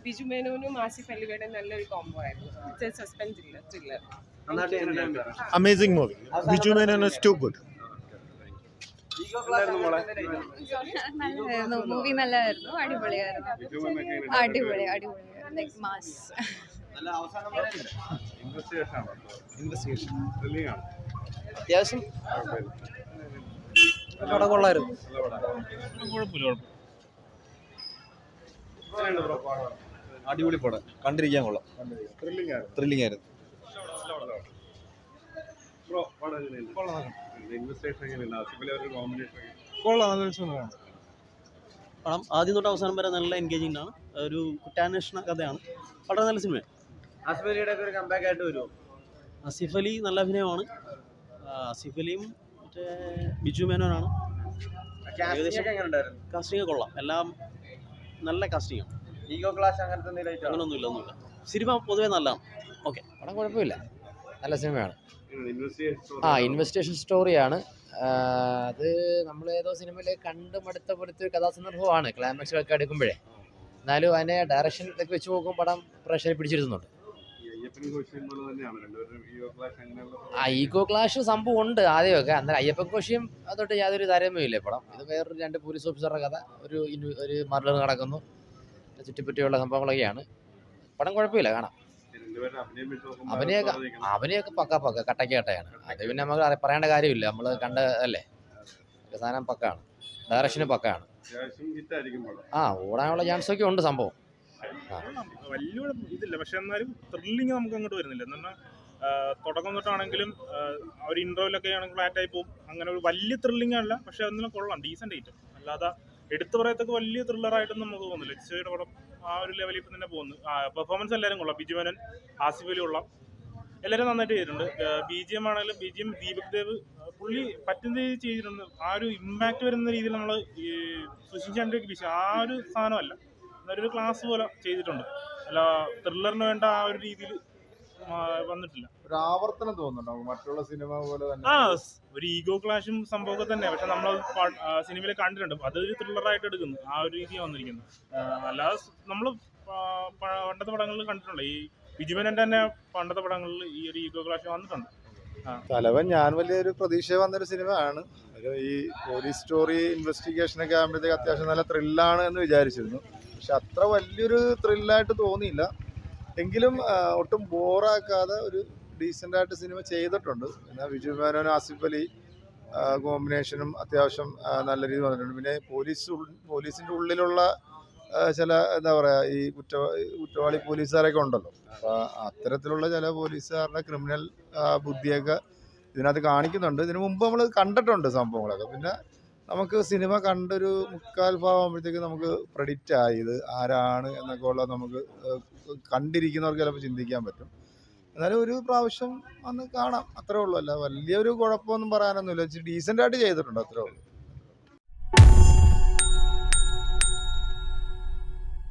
ബിജു മേനോനും ആസിഫ് അലിയുടെ നല്ലൊരു കോംബോ ആയിരുന്നു. Suspense thriller. Amazing movie. Biju Menon is too good. നല്ലതായിരുന്നു, മൂവി നല്ലതായിരുന്നു, അടിപൊളിയായിരുന്നു. അടിപൊളിയായിരുന്നു, ലൈക് മാസ്. അത്യാവശ്യം കൊള്ളായിരുന്നു. അടിപൊളി പടം, കണ്ടിരിക്കാൻ കൊള്ളാം. ത്രില്ലിംഗ് ആയിരുന്നു. പടം ആദ്യം തൊട്ട് അവസാനം വരെ നല്ല എൻഗേജിംഗ് ആണ്. ഒരു കുറ്റാന്വേഷണ കഥയാണ്. വളരെ നല്ല സിനിമ. ആസിഫ് അലിയുടെ ഒരു കംബാക്ക് ആയിട്ട് വരുമോ? ആസിഫ് അലി നല്ല അഭിനയമാണ്. ആസിഫ് അലിയും മറ്റേ ബിജു മേനോനാണ്. കാസ്റ്റിംഗ് കൊള്ളാം, എല്ലാം നല്ല കാസ്റ്റിംഗാണ്. ഈഗോ ക്ലാഷ് അങ്ങനത്തെ ഒന്നുമില്ല. സിനിമ പൊതുവെ നല്ലതാണ്. ഓക്കെ, പടം കുഴപ്പമില്ല, നല്ല സിനിമയാണ്. ഇൻവെസ്റ്റിഗേഷൻ സ്റ്റോറിയാണ്. അത് നമ്മൾ ഏതോ സിനിമയിൽ കണ്ട് മടുത്ത പോലത്തെ ഒരു കഥാസന്ദർഭമാണ് ക്ലൈമാക്സിലൊക്കെ എടുക്കുമ്പോഴേ. എന്നാലും അതിനെ ഡയറക്ഷനിലൊക്കെ വെച്ച് നോക്കുമ്പോൾ പടം പ്രേക്ഷകരെ പിടിച്ചിരുന്നുണ്ട്. ഈഗോ ക്ലാഷ് സംഭവം ഉണ്ട് ആദ്യമൊക്കെ. അന്നേരം അയ്യപ്പൻ കോശിയും അതൊട്ട് യാതൊരു താരതമ്യമില്ലേ പടം. ഇത് വേറൊരു 2 പോലീസ് ഓഫീസറുടെ കഥ, ഒരു മർഡർ നടക്കുന്നു, ചുറ്റിപ്പറ്റിയുള്ള സംഭവങ്ങളൊക്കെയാണ്. പടം കുഴപ്പമില്ല, കാണാം. അവനെയൊക്കെ പക്ക കട്ടയാണ്. അത് പിന്നെ നമുക്ക് പറയേണ്ട കാര്യമില്ല, നമ്മൾ കണ്ടതല്ലേ. സാധനം പക്കാണ്, ഡയറക്ഷന് പക്കാണ്. ഓടാനുള്ള ചാൻസൊക്കെ ഉണ്ട് സംഭവം. വലിയ ഇതില്ല, പക്ഷെ എന്നാലും ത്രില്ലിങ് നമുക്ക് അങ്ങോട്ട് വരുന്നില്ല. എന്ന് പറഞ്ഞാൽ തുടക്കം തൊട്ടാണെങ്കിലും ഒരു ഇൻട്രോയിലൊക്കെ ആണെങ്കിൽ ഫ്ലാറ്റായി പോകും. അങ്ങനെ ഒരു വലിയ ത്രില്ലിംഗ് അല്ല, പക്ഷെ അതൊന്നും കൊള്ളാം, ഡീസൻ്റ് ഐറ്റം. അല്ലാതെ എടുത്തു പറയത്തൊക്കെ വലിയ ത്രില്ലറായിട്ടൊന്നും നമുക്ക് തോന്നുന്നില്ല. ഇച്ചയുടെ പടം ആ ഒരു ലെവലിൽ ഇപ്പം തന്നെ പോകുന്നു. പെർഫോമൻസ് എല്ലാവരും കൊള്ളാം. ബിജു മേനോൻ, ആസിഫ് അലി കൊള്ളാം, എല്ലാവരും നന്നായിട്ട് ചെയ്തിട്ടുണ്ട്. BGM ആണെങ്കിലും BGM ദീപക് ദേവ് പുള്ളി പറ്റുന്ന രീതിയിൽ ചെയ്തിട്ടുണ്ട്. ആ ഒരു ഇമ്പാക്റ്റ് വരുന്ന രീതിയിൽ നമ്മൾ സുശീഷ് ആ ഒരു സാധനമല്ല, എന്നൊരു ക്ലാസ് പോലെ ചെയ്തിട്ടുണ്ട്. അല്ല ത്രില്ലറിന് വേണ്ട ആ ഒരു രീതിയിൽ വന്നിട്ടില്ല. ഒരു ആവർത്തനം തോന്നുന്നുണ്ടോ മറ്റുള്ള സിനിമ പോലെ തന്നെ? ഒരു ഈഗോ ക്ലാഷും സംഭവമൊക്കെ തന്നെ, പക്ഷെ നമ്മൾ സിനിമയിൽ കണ്ടിട്ടുണ്ട്. അതൊരു ത്രില്ലറായിട്ട് എടുക്കുന്നു, ആ ഒരു രീതിയാണ് വന്നിരിക്കുന്നത്. അല്ലാതെ നമ്മൾ പണ്ടത്തെ പടങ്ങളിൽ കണ്ടിട്ടുണ്ട്. ഈ ബിജു മേനോന്റെ തന്നെ പണ്ടത്തെ പടങ്ങളിൽ ഈ ഒരു ഈഗോ ക്ലാഷ് വന്നിട്ടുണ്ട്. തലവൻ ഞാൻ വലിയൊരു പ്രതീക്ഷ വന്നൊരു സിനിമയാണ്. ഈ പോലീസ് സ്റ്റോറി ഇൻവെസ്റ്റിഗേഷനൊക്കെ ആകുമ്പോഴത്തേക്ക് അത്യാവശ്യം നല്ല ത്രില്ലാണ് എന്ന് വിചാരിച്ചിരുന്നു. പക്ഷെ അത്ര വലിയൊരു ത്രില്ലായിട്ട് തോന്നിയില്ല. എങ്കിലും ഒട്ടും ബോറാക്കാതെ ഒരു ഡീസൻ്റായിട്ട് സിനിമ ചെയ്തിട്ടുണ്ട്. പിന്നെ ബിജു മേനോൻ ആസിഫ് അലി കോമ്പിനേഷനും അത്യാവശ്യം നല്ല രീതിയിൽ വന്നിട്ടുണ്ട്. പിന്നെ പോലീസിൻ്റെ ഉള്ളിലുള്ള ചില എന്താ പറയുക, ഈ കുറ്റവാളി പോലീസുകാരൊക്കെ ഉണ്ടല്ലോ. അപ്പോൾ അത്തരത്തിലുള്ള ചില പോലീസുകാരുടെ ക്രിമിനൽ ബുദ്ധിയൊക്കെ ഇതിനകത്ത് കാണിക്കുന്നുണ്ട്. ഇതിനു മുമ്പ് നമ്മൾ കണ്ടിട്ടുണ്ട് സംഭവങ്ങളൊക്കെ. പിന്നെ നമുക്ക് സിനിമ കണ്ടൊരു 3/4 ഭാഗമാകുമ്പോഴത്തേക്ക് നമുക്ക് പ്രെഡിക്റ്റ് ആയി ഇത് ആരാണ് എന്നൊക്കെ ഉള്ളത് നമുക്ക് കണ്ടിരിക്കുന്നവർക്ക് ചിലപ്പോൾ ചിന്തിക്കാൻ പറ്റും. എന്നാലും ഒരു പ്രാവശ്യം വന്ന് കാണാം, അത്രേ ഉള്ളൂ. അല്ല വലിയൊരു കുഴപ്പമൊന്നും പറയാനൊന്നുമില്ല. ഡീസൻ്റായിട്ട് ചെയ്തിട്ടുണ്ട്, അത്രേ ഉള്ളൂ.